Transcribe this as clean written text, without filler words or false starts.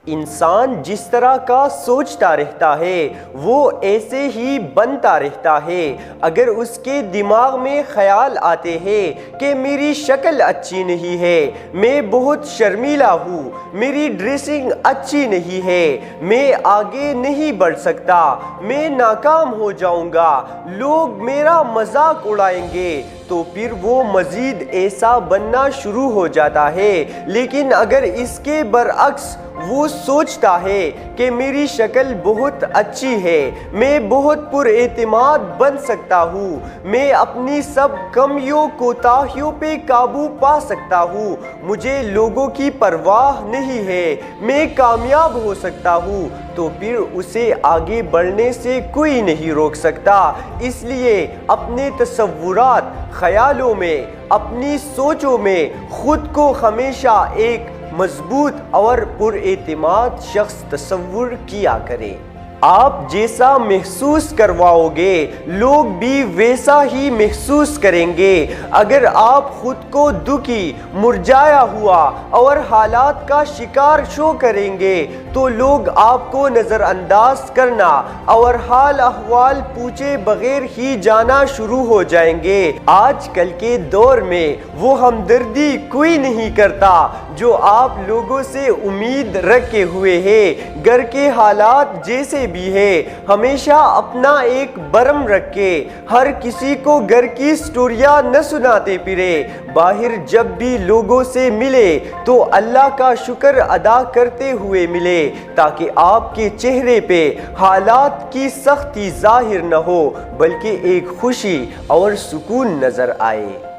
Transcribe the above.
انسان جس طرح کا سوچتا رہتا ہے وہ ایسے ہی بنتا رہتا ہے۔ اگر اس کے دماغ میں خیال آتے ہیں کہ میری شکل اچھی نہیں ہے، میں بہت شرمیلا ہوں، میری ڈریسنگ اچھی نہیں ہے، میں آگے نہیں بڑھ سکتا، میں ناکام ہو جاؤں گا، لوگ میرا مذاق اڑائیں گے، تو پھر وہ مزید ایسا بننا شروع ہو جاتا ہے۔ لیکن اگر اس کے برعکس وہ سوچتا ہے کہ میری شکل بہت اچھی ہے، میں بہت پر اعتماد بن سکتا ہوں، میں اپنی سب کمیوں کوتاہیوں پہ قابو پا سکتا ہوں، مجھے لوگوں کی پرواہ نہیں ہے، میں کامیاب ہو سکتا ہوں، تو پھر اسے آگے بڑھنے سے کوئی نہیں روک سکتا۔ اس لیے اپنے تصورات، خیالوں میں، اپنی سوچوں میں خود کو ہمیشہ ایک مضبوط اور پر اعتماد شخص تصور کیا کریں۔ آپ جیسا محسوس کرواؤ گے لوگ بھی ویسا ہی محسوس کریں گے۔ اگر آپ خود کو دکھی، مرجھایا ہوا اور حالات کا شکار شو کریں گے تو لوگ آپ کو نظر انداز کرنا اور حال احوال پوچھے بغیر ہی جانا شروع ہو جائیں گے۔ آج کل کے دور میں وہ ہمدردی کوئی نہیں کرتا جو آپ لوگوں سے امید رکھے ہوئے ہے۔ گھر کے حالات جیسے بھی ہے، ہمیشہ اپنا ایک برم رکھے، ہر کسی کو گھر کی سٹوریاں نہ سناتے پھرے، باہر جب بھی لوگوں سے ملے تو اللہ کا شکر ادا کرتے ہوئے ملے، تاکہ آپ کے چہرے پہ حالات کی سختی ظاہر نہ ہو بلکہ ایک خوشی اور سکون نظر آئے۔